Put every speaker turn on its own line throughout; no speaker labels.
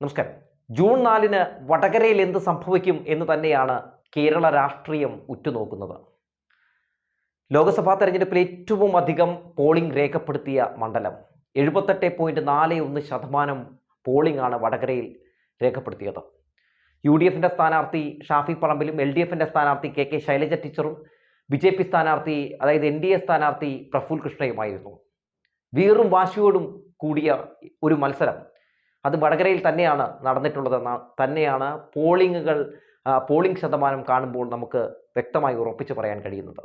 നമസ്കാരം. ജൂൺ 4-ന് വടകരയിൽ എന്ത് സംഭവിക്കും എന്ന് തന്നെയാണ് കേരള രാഷ്ട്രീയം ഉറ്റുനോക്കുന്നത്. ലോക്സഭാ തെരഞ്ഞെടുപ്പിൽ ഏറ്റവും അധികം പോളിംഗ് രേഖപ്പെടുത്തിയ മണ്ഡലം 78.41% പോളിംഗ് ആണ് വടകരയിൽ രേഖപ്പെടുത്തിയത്. UDFിൻ്റെ സ്ഥാനാർത്ഥി ഷാഫി പറമ്പിലും LDFിൻ്റെ സ്ഥാനാർത്ഥി KK ശൈലജ ടീച്ചറും BJP സ്ഥാനാർത്ഥി അതായത് NDA സ്ഥാനാർത്ഥി പ്രഫുൽ കൃഷ്ണയുമായിരുന്നു. വീറും വാശിയോടും കൂടിയ ഒരു മത്സരം അത് വടകരയിൽ തന്നെയാണ് നടന്നിട്ടുള്ളതെന്ന് തന്നെയാണ് പോളിംഗ് ശതമാനം കാണുമ്പോൾ നമുക്ക് വ്യക്തമായി ഉറപ്പിച്ച് പറയാൻ കഴിയുന്നത്.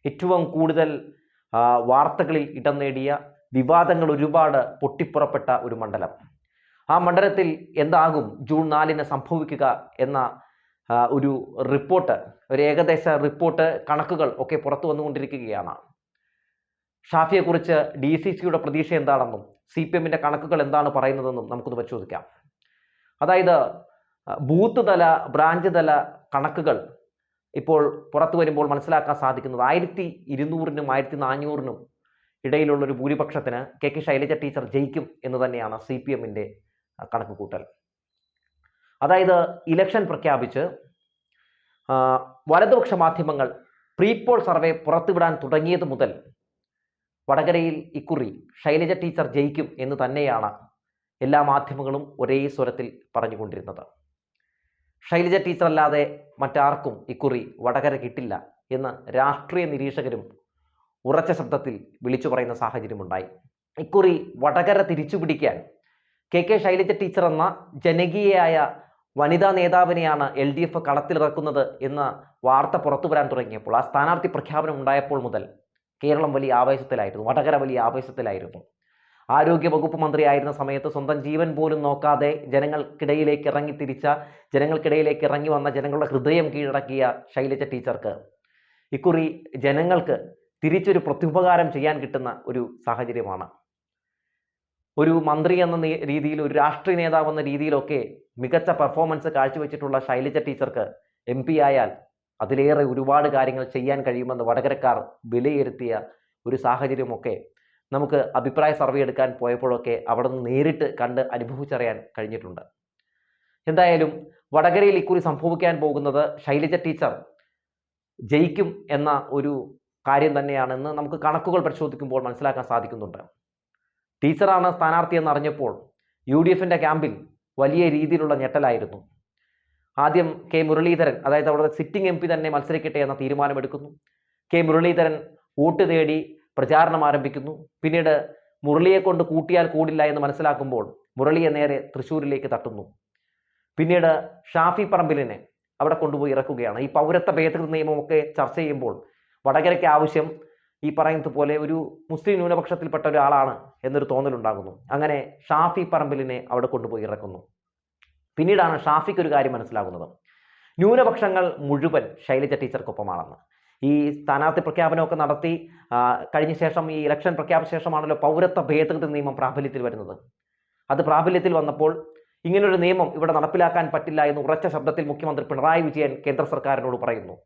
ഏറ്റവും കൂടുതൽ വാർത്തകളിൽ ഇടം നേടിയ, വിവാദങ്ങൾ ഒരുപാട് പൊട്ടിപ്പുറപ്പെട്ട ഒരു മണ്ഡലം. ആ മണ്ഡലത്തിൽ എന്താകും ജൂൺ 4-ന് സംഭവിക്കുക എന്ന ഒരു റിപ്പോർട്ട്, ഒരു ഏകദേശ റിപ്പോർട്ട്, കണക്കുകൾ ഒക്കെ പുറത്തു വന്നുകൊണ്ടിരിക്കുകയാണ്. ഷാഫിയെക്കുറിച്ച് DCCയുടെ പ്രതീക്ഷ എന്താണെന്നും CPMൻ്റെ കണക്കുകൾ എന്താണ് പറയുന്നതെന്നും നമുക്കൊന്ന് പരിശോധിക്കാം. അതായത് ബൂത്ത് തല, ബ്രാഞ്ച് തല കണക്കുകൾ ഇപ്പോൾ പുറത്തു വരുമ്പോൾ മനസ്സിലാക്കാൻ സാധിക്കുന്നത് 1200-നും 1400-നും ഇടയിലുള്ളൊരു ഭൂരിപക്ഷത്തിന് KK ശൈലജ ടീച്ചർ ജയിക്കും എന്ന് തന്നെയാണ് CPMൻ്റെ കണക്ക് കൂട്ടൽ. അതായത് ഇലക്ഷൻ പ്രഖ്യാപിച്ച് വലതുപക്ഷ മാധ്യമങ്ങൾ പ്രീപോൾ സർവേ പുറത്തുവിടാൻ തുടങ്ങിയത് മുതൽ വടകരയിൽ ഇക്കുറി ശൈലജ ടീച്ചർ ജയിക്കും എന്ന് തന്നെയാണ് എല്ലാ മാധ്യമങ്ങളും ഒരേ സ്വരത്തിൽ പറഞ്ഞുകൊണ്ടിരുന്നത്. ശൈലജ ടീച്ചർ അല്ലാതെ മറ്റാർക്കും ഇക്കുറി വടകര കിട്ടില്ല എന്ന് രാഷ്ട്രീയ നിരീക്ഷകരും ഉറച്ച ശബ്ദത്തിൽ വിളിച്ചു പറയുന്ന സാഹചര്യമുണ്ടായി. ഇക്കുറി വടകര തിരിച്ചുപിടിക്കാൻ KK ശൈലജ ടീച്ചർ എന്ന ജനകീയയായ വനിതാ നേതാവിനെയാണ് LDF കളത്തിലിറക്കുന്നത് എന്ന വാർത്ത പുറത്തു വരാൻ തുടങ്ങിയപ്പോൾ, ആ സ്ഥാനാർത്ഥി പ്രഖ്യാപനം ഉണ്ടായപ്പോൾ മുതൽ കേരളം വലിയ ആവേശത്തിലായിരുന്നു, വടകര വലിയ ആവേശത്തിലായിരുന്നു. ആരോഗ്യവകുപ്പ് മന്ത്രിയായിരുന്ന സമയത്ത് സ്വന്തം ജീവൻ പോലും നോക്കാതെ ജനങ്ങൾക്കിടയിലേക്ക് ഇറങ്ങി വന്ന ജനങ്ങളുടെ ഹൃദയം കീഴടക്കിയ ശൈലജ ടീച്ചർക്ക് ഇക്കുറി ജനങ്ങൾക്ക് തിരിച്ചൊരു പ്രത്യുപകാരം ചെയ്യാൻ കിട്ടുന്ന ഒരു സാഹചര്യമാണ്. ഒരു മന്ത്രി എന്ന രീതിയിൽ, ഒരു രാഷ്ട്രീയ നേതാവ് എന്ന രീതിയിലൊക്കെ മികച്ച പെർഫോമൻസ് കാഴ്ചവെച്ചിട്ടുള്ള ശൈലജ ടീച്ചർക്ക് MP ആയാൽ അതിലേറെ ഒരുപാട് കാര്യങ്ങൾ ചെയ്യാൻ കഴിയുമെന്ന് വടകരക്കാർ വിലയിരുത്തിയ ഒരു സാഹചര്യമൊക്കെ നമുക്ക് അഭിപ്രായ സർവേ എടുക്കാൻ പോയപ്പോഴൊക്കെ അവിടെ നിന്ന് നേരിട്ട് കണ്ട് അനുഭവിച്ചറിയാൻ കഴിഞ്ഞിട്ടുണ്ട്. എന്തായാലും വടകരയിൽ ഇക്കുറി സംഭവിക്കാൻ പോകുന്നത് ശൈലജ ടീച്ചർ ജയിക്കും എന്ന ഒരു കാര്യം തന്നെയാണെന്ന് നമുക്ക് കണക്കുകൾ പരിശോധിക്കുമ്പോൾ മനസ്സിലാക്കാൻ സാധിക്കുന്നുണ്ട്. ടീച്ചറാണ് സ്ഥാനാർത്ഥി എന്നറിഞ്ഞപ്പോൾ UDFിൻ്റെ ക്യാമ്പിൽ വലിയ രീതിയിലുള്ള ഞെട്ടലായിരുന്നു. ആദ്യം K മുരളീധരൻ, അതായത് അവിടെ സിറ്റിംഗ് MP തന്നെ മത്സരിക്കട്ടെ എന്ന തീരുമാനമെടുക്കുന്നു. K മുരളീധരൻ വോട്ട് തേടി പ്രചാരണം ആരംഭിക്കുന്നു. പിന്നീട് മുരളിയെ കൊണ്ട് കൂട്ടിയാൽ കൂടില്ല എന്ന് മനസ്സിലാക്കുമ്പോൾ മുരളിയെ നേരെ തൃശ്ശൂരിലേക്ക് തട്ടുന്നു. പിന്നീട് ഷാഫി പറമ്പിലിനെ അവിടെ കൊണ്ടുപോയി ഇറക്കുകയാണ്. ഈ പൗരത്വ ഭേദഗതി നിയമമൊക്കെ ചർച്ച ചെയ്യുമ്പോൾ വടകരയ്ക്ക് ആവശ്യം ഈ പറയുന്നത് പോലെ ഒരു മുസ്ലിം ന്യൂനപക്ഷത്തിൽപ്പെട്ട ഒരാളാണ് എന്നൊരു തോന്നലുണ്ടാകുന്നു. അങ്ങനെ ഷാഫി പറമ്പിലിനെ അവിടെ കൊണ്ടുപോയി ഇറക്കുന്നു. പിന്നീടാണ് ഷാഫിക്ക് ഒരു കാര്യം മനസ്സിലാകുന്നത്, ന്യൂനപക്ഷങ്ങൾ മുഴുവൻ ശൈലജ ടീച്ചർക്കൊപ്പമാണെന്ന്. ഈ സ്ഥാനാർത്ഥി പ്രഖ്യാപനമൊക്കെ നടത്തി കഴിഞ്ഞ ശേഷം, ഈ ഇലക്ഷൻ പ്രഖ്യാപിച്ച ശേഷമാണല്ലോ പൗരത്വ ഭേദഗതി നിയമം പ്രാബല്യത്തിൽ വരുന്നത്. അത് പ്രാബല്യത്തിൽ വന്നപ്പോൾ ഇങ്ങനൊരു നിയമം ഇവിടെ നടപ്പിലാക്കാൻ പറ്റില്ല എന്ന് ഉറച്ച ശബ്ദത്തിൽ മുഖ്യമന്ത്രി പിണറായി വിജയൻ കേന്ദ്ര സർക്കാരിനോട് പറയുന്നു.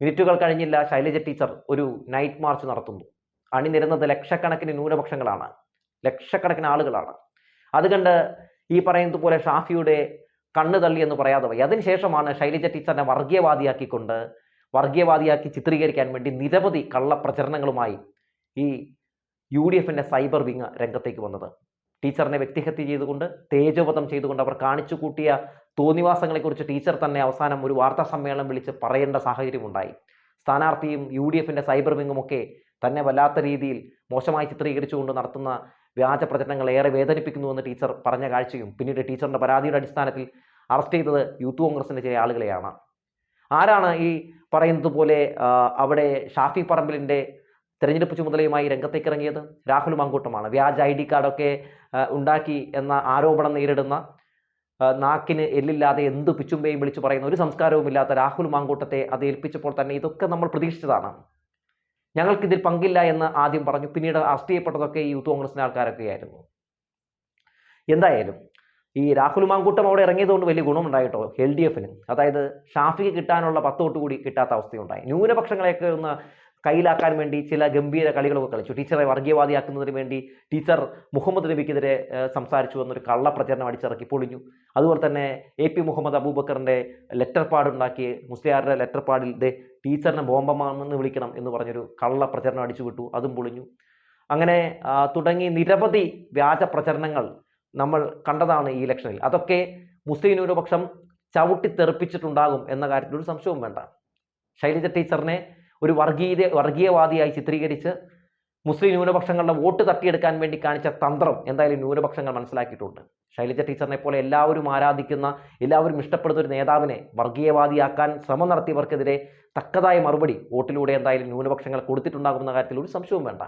മിനിറ്റുകൾ കഴിഞ്ഞില്ല, ശൈലജ ടീച്ചർ ഒരു നൈറ്റ് മാർച്ച് നടത്തുന്നു. അണിനിരുന്നത് ലക്ഷക്കണക്കിന് ന്യൂനപക്ഷങ്ങളാണ്, ലക്ഷക്കണക്കിന് ആളുകളാണ്. അത് കണ്ട് ഈ പറയുന്നത് പോലെ ഷാഫിയുടെ കണ്ണ് തള്ളി എന്ന് പറയാതെ വയ്യ. അതിനുശേഷമാണ് ശൈലജ ടീച്ചറിനെ വർഗീയവാദിയാക്കി ചിത്രീകരിക്കാൻ വേണ്ടി നിരവധി കള്ളപ്രചരണങ്ങളുമായി ഈ UDFിൻ്റെ സൈബർ വിങ് രംഗത്തേക്ക് വന്നത്. ടീച്ചറിനെ വ്യക്തിഹത്യ ചെയ്തുകൊണ്ട്, തേജോവധം ചെയ്തുകൊണ്ട് അവർ കാണിച്ചു കൂട്ടിയ തോന്നിവാസങ്ങളെക്കുറിച്ച് ടീച്ചർ തന്നെ അവസാനം ഒരു വാർത്താ സമ്മേളനം വിളിച്ച് പറയേണ്ട സാഹചര്യമുണ്ടായി. സ്ഥാനാർത്ഥിയും UDFിൻ്റെ സൈബർ വിങ്ങുമൊക്കെ തന്നെ വല്ലാത്ത രീതിയിൽ മോശമായി ചിത്രീകരിച്ചുകൊണ്ട് നടത്തുന്ന വ്യാജ പ്രചരണങ്ങൾ ഏറെ വേദനിപ്പിക്കുന്നുവെന്ന് ടീച്ചർ പറഞ്ഞ കാഴ്ചയും, പിന്നീട് ടീച്ചറിൻ്റെ പരാതിയുടെ അടിസ്ഥാനത്തിൽ അറസ്റ്റ് ചെയ്തത് യൂത്ത് കോൺഗ്രസിൻ്റെ ചില ആളുകളെയാണ്. ആരാണ് ഈ പറയുന്നത് പോലെ അവിടെ ഷാഫി പറമ്പിലിൻ്റെ തെരഞ്ഞെടുപ്പ് ചുമതലയുമായി രംഗത്തേക്ക് ഇറങ്ങിയത്? രാഹുൽ മാങ്കൂട്ടമാണ്. വ്യാജ ID കാർഡൊക്കെ ഉണ്ടാക്കി എന്ന ആരോപണം നേരിടുന്ന, നാക്കിന് എല്ലില്ലാതെ എന്ത് പിച്ചുമ്പയും വിളിച്ചു പറയുന്ന, ഒരു സംസ്കാരവുമില്ലാത്ത രാഹുൽ മാങ്കൂട്ടത്തെ അത് ഏൽപ്പിച്ചപ്പോൾ തന്നെ ഇതൊക്കെ നമ്മൾ പ്രതീക്ഷിച്ചതാണ്, ഞങ്ങൾക്കിതിൽ പങ്കില്ല എന്ന് ആദ്യം പറഞ്ഞു. പിന്നീട് അറസ്റ്റ് ചെയ്യപ്പെട്ടതൊക്കെ ഈ യൂത്ത് കോൺഗ്രസിൻ്റെ ആൾക്കാരൊക്കെ ആയിരുന്നു. എന്തായാലും ഈ രാഹുൽ മാങ്കൂട്ടം അവിടെ ഇറങ്ങിയതുകൊണ്ട് വലിയ ഗുണമുണ്ടായിട്ടോ LDFന്. അതായത് ഷാഫിക്ക് കിട്ടാനുള്ള 10 വോട്ട് കൂടി കിട്ടാത്ത അവസ്ഥയുണ്ടായി. ന്യൂനപക്ഷങ്ങളെയൊക്കെ ഒന്ന് കയ്യിലാക്കാൻ വേണ്ടി ചില ഗംഭീര കളികളൊക്കെ കളിച്ചു. ടീച്ചറെ വർഗീയവാദിയാക്കുന്നതിന് വേണ്ടി ടീച്ചർ മുഹമ്മദ് നബിക്കെതിരെ സംസാരിച്ചു എന്നൊരു കള്ളപ്രചരണം അടിച്ചിറക്കി പൊളിഞ്ഞു. അതുപോലെ തന്നെ AP മുഹമ്മദ് അബൂബക്കറിൻ്റെ ലെറ്റർ പാഡ് ഉണ്ടാക്കി മുസ്ലിയാരുടെ ലെറ്റർ പാഡിൽ ടീച്ചറിനെ ബോംബമാണെന്ന് വിളിക്കണം എന്ന് പറഞ്ഞൊരു കള്ളപ്രചരണം അടിച്ചു വിട്ടു, അതും പൊളിഞ്ഞു. അങ്ങനെ തുടങ്ങി നിരവധി വ്യാജ പ്രചരണങ്ങൾ നമ്മൾ കണ്ടതാണ് ഈ ഇലക്ഷനിൽ. അതൊക്കെ മുസ്ലിം ന്യൂനപക്ഷം ചവിട്ടിത്തെറിപ്പിച്ചിട്ടുണ്ടാകും എന്ന കാര്യത്തിൽ ഒരു സംശയവും വേണ്ട. ശൈലജ ടീച്ചറിനെ ഒരു വർഗീയവാദിയായി ചിത്രീകരിച്ച് മുസ്ലിം ന്യൂനപക്ഷങ്ങളുടെ വോട്ട് തട്ടിയെടുക്കാൻ വേണ്ടി കാണിച്ച തന്ത്രം എന്തായാലും ന്യൂനപക്ഷങ്ങൾ മനസ്സിലാക്കിയിട്ടുണ്ട്. ശൈലജ ടീച്ചറിനെ പോലെ എല്ലാവരും ആരാധിക്കുന്ന, എല്ലാവരും ഇഷ്ടപ്പെടുന്ന ഒരു നേതാവിനെ വർഗീയവാദിയാക്കാൻ ശ്രമം നടത്തിയവർക്കെതിരെ തക്കതായ മറുപടി വോട്ടിലൂടെ എന്തായാലും ന്യൂനപക്ഷങ്ങൾ കൊടുത്തിട്ടുണ്ടാകുന്ന കാര്യത്തിൽ ഒരു സംശയവും വേണ്ട.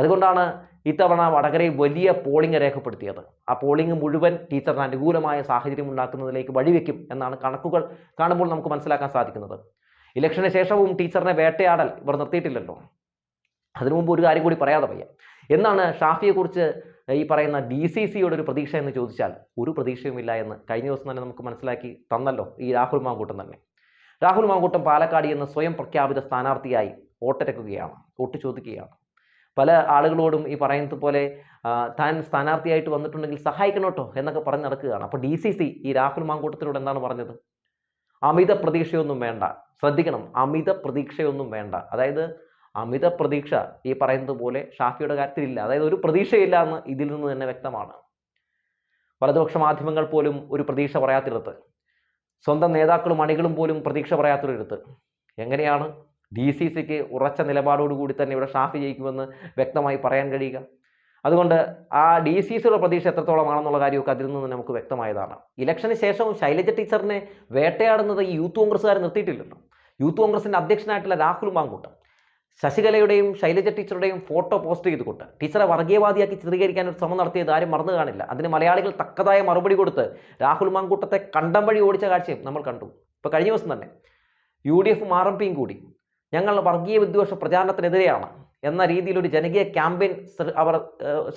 അതുകൊണ്ടാണ് ഇത്തവണ വടകരയിൽ വലിയ പോളിംഗ് രേഖപ്പെടുത്തിയത്. ആ പോളിംഗ് മുഴുവൻ ടീച്ചറിന് അനുകൂലമായ സാഹചര്യം ഉണ്ടാക്കുന്നതിലേക്ക് വഴിവെക്കും എന്നാണ് കണക്കുകൾ കാണുമ്പോൾ നമുക്ക് മനസ്സിലാക്കാൻ സാധിക്കുന്നത്. ഇലക്ഷന് ശേഷവും ടീച്ചറിനെ വേട്ടയാടൽ ഇവർ നിർത്തിയിട്ടില്ലല്ലോ. അതിനു മുമ്പ് ഒരു കാര്യം കൂടി പറയാതെ വയ്യ. എന്നാണ് ഷാഫിയെക്കുറിച്ച് ഈ പറയുന്ന DCCയുടെ ഒരു പ്രതീക്ഷ എന്ന് ചോദിച്ചാൽ ഒരു പ്രതീക്ഷയുമില്ല എന്ന് കഴിഞ്ഞ ദിവസം തന്നെ നമുക്ക് മനസ്സിലാക്കി തന്നല്ലോ ഈ രാഹുൽ മാങ്കൂട്ടം തന്നെ. രാഹുൽ മാങ്കൂട്ടം പാലക്കാട് എന്ന് സ്വയം പ്രഖ്യാപിത സ്ഥാനാർത്ഥിയായി വോട്ടിരക്കുകയാണ്, വോട്ട് ചോദിക്കുകയാണ്. പല ആളുകളോടും ഈ പറയുന്നത് പോലെ താൻ സ്ഥാനാർത്ഥിയായിട്ട് വന്നിട്ടുണ്ടെങ്കിൽ സഹായിക്കണം കേട്ടോ എന്നൊക്കെ പറഞ്ഞ് നടക്കുകയാണ്. അപ്പോൾ DCC ഈ രാഹുൽ മാങ്കൂട്ടത്തിനോട് എന്താണ് പറഞ്ഞത്? അമിത പ്രതീക്ഷയൊന്നും വേണ്ട. ശ്രദ്ധിക്കണം, അമിത പ്രതീക്ഷയൊന്നും വേണ്ട. അതായത് അമിത പ്രതീക്ഷ ഈ പറയുന്നത് പോലെ ഷാഫിയുടെ കാര്യത്തിലില്ല. അതായത് ഒരു പ്രതീക്ഷയില്ല എന്ന് ഇതിൽ നിന്ന് തന്നെ വ്യക്തമാണ്. വലതുപക്ഷ മാധ്യമങ്ങൾ പോലും ഒരു പ്രതീക്ഷ പറയാത്തിടത്ത്, സ്വന്തം നേതാക്കളും അണികളും പോലും പ്രതീക്ഷ പറയാത്തൊരിടത്ത് എങ്ങനെയാണ് DCCക്ക് ഉറച്ച നിലപാടോടുകൂടി തന്നെ ഇവിടെ ഷാഫി ജയിക്കുമെന്ന് വ്യക്തമായി പറയാൻ കഴിയുക? അതുകൊണ്ട് ആ DCCയുടെ പ്രതീക്ഷ എത്രത്തോളമാണെന്നുള്ള കാര്യമൊക്കെ അതിൽ നിന്ന് നമുക്ക് വ്യക്തമായതാണ്. ഇലക്ഷന് ശേഷവും ശൈലജ ടീച്ചറിനെ വേട്ടയാടുന്നത് ഈ യൂത്ത് കോൺഗ്രസ്സുകാർ നിർത്തിയിട്ടില്ലല്ലോ. യൂത്ത് കോൺഗ്രസിൻ്റെ അധ്യക്ഷനായിട്ടുള്ള രാഹുൽ മാങ്കൂട്ടം ശശികലയുടെയും ശൈലജ ടീച്ചറുടെയും ഫോട്ടോ പോസ്റ്റ് ചെയ്തുകൊണ്ട് ടീച്ചറെ വർഗീയവാദിയാക്കി ചിത്രീകരിക്കാൻ ഒരു ശ്രമം നടത്തിയത് ആരും മറന്നു കാണില്ല. അതിന് മലയാളികൾ തക്കതായ മറുപടി കൊടുത്ത് രാഹുൽ മാങ്കൂട്ടത്തെ കണ്ടം വഴി ഓടിച്ച കാഴ്ചയും നമ്മൾ കണ്ടു. ഇപ്പോൾ കഴിഞ്ഞ ദിവസം തന്നെ UDF RMPയും കൂടി ഞങ്ങൾ വർഗീയ വിദ്വേഷ പ്രചാരണത്തിനെതിരെയാണ് എന്ന രീതിയിൽ ഒരു ജനകീയ ക്യാമ്പയിൻ അവർ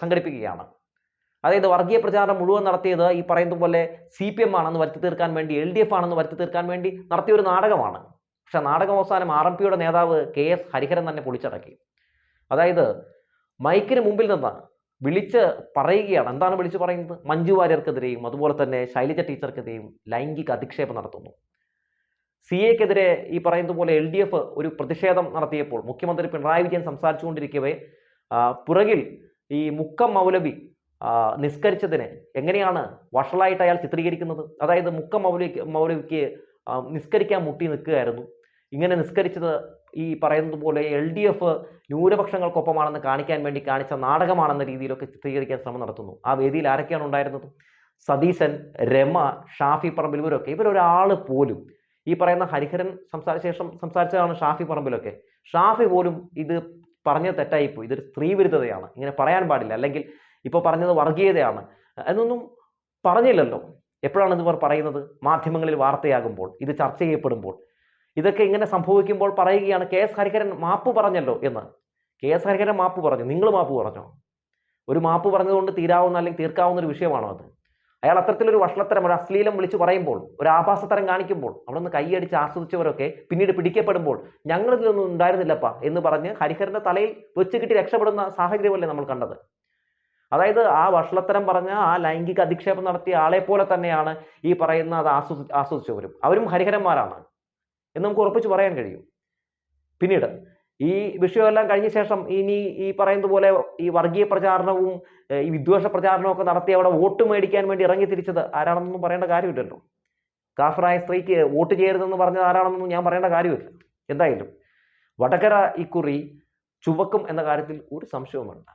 സംഘടിപ്പിക്കുകയാണ്. അതായത് വർഗീയ പ്രചാരണം മുഴുവൻ നടത്തിയത് ഈ പറയുന്നത് പോലെ CPM ആണെന്ന് വരുത്തി തീർക്കാൻ വേണ്ടി, LDF ആണെന്ന് വരുത്തി തീർക്കാൻ വേണ്ടി നടത്തിയ ഒരു നാടകമാണ്. പക്ഷെ നാടകം അവസാനം RMPയുടെ നേതാവ് KS ഹരിഹരൻ തന്നെ പൊളിച്ചടക്കി. അതായത് മൈക്കിന് മുമ്പിൽ നിന്ന് വിളിച്ച് പറയുകയാണ്. എന്താണ് വിളിച്ച് പറയുന്നത്? മഞ്ജു വാര്യർക്കെതിരെയും അതുപോലെ തന്നെ ശൈലജ ടീച്ചർക്കെതിരെയും ലൈംഗിക അധിക്ഷേപം നടത്തുന്നു. CAക്കെതിരെ ഈ പറയുന്നത് പോലെ LDF ഒരു പ്രതിഷേധം നടത്തിയപ്പോൾ മുഖ്യമന്ത്രി പിണറായി വിജയൻ സംസാരിച്ചുകൊണ്ടിരിക്കവേ പുറകിൽ ഈ മുക്കം മൗലവി നിസ്കരിച്ചതിനെ എങ്ങനെയാണ് വഷളായിട്ട് അയാൾ ചിത്രീകരിക്കുന്നത്? അതായത് മുക്കം മൗലവിക്ക് നിസ്കരിക്കാൻ മുട്ടി നിൽക്കുകയായിരുന്നു. ഇങ്ങനെ നിസ്കരിച്ചത് ഈ പറയുന്നത് പോലെ LDF ന്യൂനപക്ഷങ്ങൾക്കൊപ്പമാണെന്ന് കാണിക്കാൻ വേണ്ടി കാണിച്ച നാടകമാണെന്ന രീതിയിലൊക്കെ ചിത്രീകരിക്കാൻ ശ്രമം നടത്തുന്നു. ആ വേദിയിൽ ആരൊക്കെയാണ് ഉണ്ടായിരുന്നത്? സതീശൻ, രമ, ഷാഫി പറമ്പിൽ, ഇവരൊരാൾ പോലും ഈ പറയുന്ന ഹരിഹരൻ സംസാരിച്ചതാണ് ഷാഫി പറമ്പിലൊക്കെ. ഷാഫി പോലും ഇത് പറഞ്ഞത് തെറ്റായിപ്പോയി, ഇതൊരു സ്ത്രീ വിരുദ്ധതയാണ്, ഇങ്ങനെ പറയാൻ പാടില്ല, അല്ലെങ്കിൽ ഇപ്പോൾ പറഞ്ഞത് വർഗീയതയാണ് എന്നൊന്നും പറഞ്ഞില്ലല്ലോ. എപ്പോഴാണ് ഇവർ പറയുന്നത്? മാധ്യമങ്ങളിൽ വാർത്തയാകുമ്പോൾ, ഇത് ചർച്ച ചെയ്യപ്പെടുമ്പോൾ, ഇതൊക്കെ ഇങ്ങനെ സംഭവിക്കുമ്പോൾ പറയുകയാണ് KS ഹരിഹരൻ മാപ്പ് പറഞ്ഞല്ലോ എന്ന്. KS ഹരിഹരൻ മാപ്പ് പറഞ്ഞു, നിങ്ങൾ മാപ്പ് പറഞ്ഞോ? ഒരു മാപ്പ് പറഞ്ഞതുകൊണ്ട് തീരാവുന്ന അല്ലെങ്കിൽ തീർക്കാവുന്ന ഒരു വിഷയമാണോ അത്? അയാൾ അത്തരത്തിലൊരു വഷളത്തരം, ഒരു അശ്ലീലം വിളിച്ചു പറയുമ്പോൾ, ഒരു ആഭാസത്തരം കാണിക്കുമ്പോൾ അവിടെ നിന്ന് കൈയടിച്ച് ആസ്വദിച്ചവരൊക്കെ പിന്നീട് പിടിക്കപ്പെടുമ്പോൾ ഞങ്ങളിതിലൊന്നും ഉണ്ടായിരുന്നില്ലപ്പാ എന്ന് പറഞ്ഞ് ഹരിഹരന്റെ തലയിൽ വെച്ച് കിട്ടി രക്ഷപ്പെടുന്ന സാഹചര്യമല്ലേ നമ്മൾ കണ്ടത്. അതായത് ആ വഷളത്തരം പറഞ്ഞ, ആ ലൈംഗിക അധിക്ഷേപം നടത്തിയ ആളെ പോലെ തന്നെയാണ് ഈ പറയുന്ന അത് ആസ്വദിച്ചവരും. അവരും ഹരിഹരന്മാരാണ് എന്ന് നമുക്ക് ഉറപ്പിച്ച് പറയാൻ കഴിയും. പിന്നീട് ഈ വിഷയമെല്ലാം കഴിഞ്ഞ ശേഷം ഇനി ഈ പറയുന്നത് പോലെ ഈ വർഗീയ പ്രചാരണവും ഈ വിദ്വേഷ പ്രചാരണവും ഒക്കെ നടത്തി അവിടെ വോട്ട് മേടിക്കാൻ വേണ്ടി ഇറങ്ങി തിരിച്ചത് ആരാണെന്നൊന്നും പറയേണ്ട കാര്യമില്ലല്ലോ. കാഫറായ സ്ത്രീക്ക് വോട്ട് ചെയ്യരുതെന്ന് പറഞ്ഞത് ആരാണെന്നൊന്നും ഞാൻ പറയേണ്ട കാര്യമില്ല. എന്തായാലും വടകര ഇക്കുറി ചുവക്കും എന്ന കാര്യത്തിൽ ഒരു സംശയവും വേണ്ട.